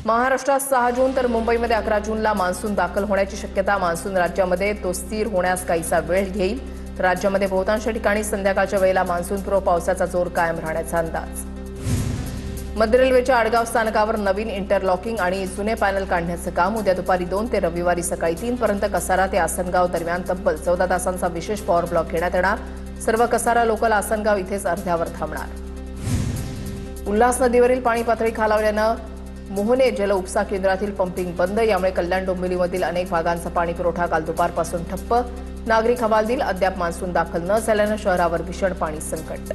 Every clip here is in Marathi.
महाराष्ट्रात 6 जून तर मुंबईमध्ये 11 जूनला मान्सून दाखल होण्याची शक्यता. मान्सून राज्यामध्ये तो स्थिर होण्यास काहीसा वेळ घेईल. तर राज्यामध्ये बहुतांश ठिकाणी संध्याकाळच्या वेळेला मान्सूनपूर्व पावसाचा जोर कायम राहण्याचा अंदाज. मध्य रेल्वेच्या आडगाव स्थानकावर नवीन इंटरलॉकिंग आणि जुने पॅनल काढण्याचं काम उद्या दुपारी 2 ते रविवारी सकाळी 3 पर्यंत कसारा ते आसनगाव दरम्यान तब्बल 14 तासांचा विशेष पॉवर ब्लॉक घेण्यात येणार. सर्व कसारा लोकल आसनगाव इथेच अर्ध्यावर थांबणार. उल्हास नदीवरील पाणी पातळी खालावल्यानं मोहने जल उपसा केंद्रातील पंपिंग बंद. यामुळे कल्याण डोंबिवलीमधील अनेक भागांचा पाणी पुरवठा काल दुपारपासून ठप्प. नागरिक हवालदिल अद्याप मान्सून दाखल न झाल्यानं शहरावर भीषण पाणी संकट.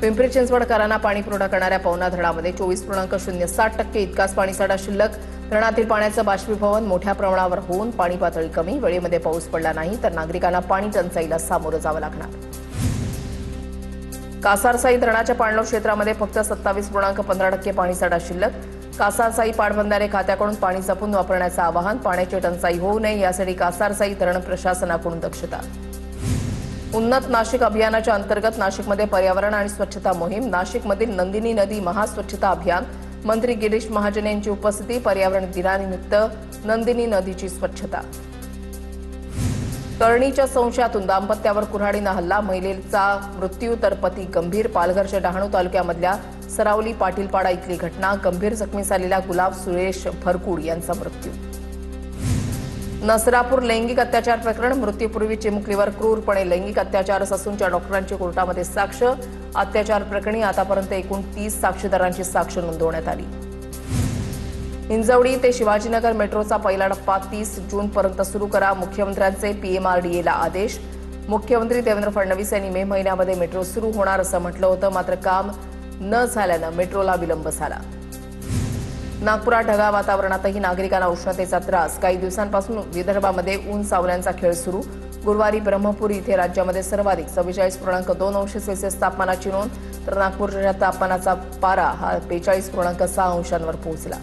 पिंपरी चिंचवडकरांना पाणी पुरवठा करणाऱ्या पवना धरणामध्ये 24.07% इतकाच पाणीसाठा शिल्लक. धरणातील पाण्याचं बाष्पीभवन मोठ्या प्रमाणावर होऊन पाणी पातळी कमी. वेळेमध्ये पाऊस पडला नाही तर नागरिकांना पाणी टंचाईला सामोरं जावं लागणार. कासारसाई धरणाच्या पाणलोट क्षेत्रामध्ये फक्त 27.15% पाणीसाठा शिल्लक. कासारसाई पाटबंधारे खात्याकडून पाणी जपून वापरण्याचं आवाहन. पाण्याची टंचाई होऊ नये यासाठी कासारसाई धरण प्रशासनाकडून दक्षता. उन्नत नाशिक अभियानाच्या अंतर्गत नाशिकमध्ये पर्यावरण आणि स्वच्छता मोहीम. नाशिकमधील नंदिनी नदी महास्वच्छता अभियान. मंत्री गिरीश महाजन यांची उपस्थिती. पर्यावरण दिनानिमित्त नंदिनी नदीची स्वच्छता. तरुणीच्या संशयातून दाम्पत्यावर कुऱ्हाडीनं हल्ला. महिलेचा मृत्यू तर पती गंभीर. पालघरच्या डहाणू तालुक्यामधल्या सरावली पाटीलपाडा इथली घटना. गंभीर जखमी झालेल्या गुलाब सुरेश भरकुड यांचा मृत्यू. नसरापूर लैंगिक अत्याचार प्रकरण. मृत्यूपूर्वी चिमुकलीवर क्रूरपणे लैंगिक अत्याचार. ससूनच्या डॉक्टरांची कोर्टामध्ये साक्ष. अत्याचार प्रकरणी आतापर्यंत एकूण 30 साक्षीदारांची साक्ष नोंदवण्यात आली. हिंजवडी ते शिवाजीनगर मेट्रोचा पहिला टप्पा 30 जूनपर्यंत सुरू करा. मुख्यमंत्र्यांचे पीएमआरडीएला आदेश. मुख्यमंत्री देवेंद्र फडणवीस यांनी मे महिन्यामध्ये मेट्रो सुरू होणार असं म्हटलं होतं, मात्र काम न झाल्यानं मेट्रोला विलंब झाला. नागपुरात ढगाळ वातावरणातही नागरिकांना उष्णतेचा त्रास. काही दिवसांपासून विदर्भामध्ये ऊन सावल्यांचा खेळ सुरू. गुरुवारी ब्रह्मपुरी इथे राज्यामध्ये सर्वाधिक 44.2 अंश सेल्सिअस तापमानाची नोंद. तर नागपूरच्या तापमानाचा पारा हा 42.6 अंशांवर पोहोचला.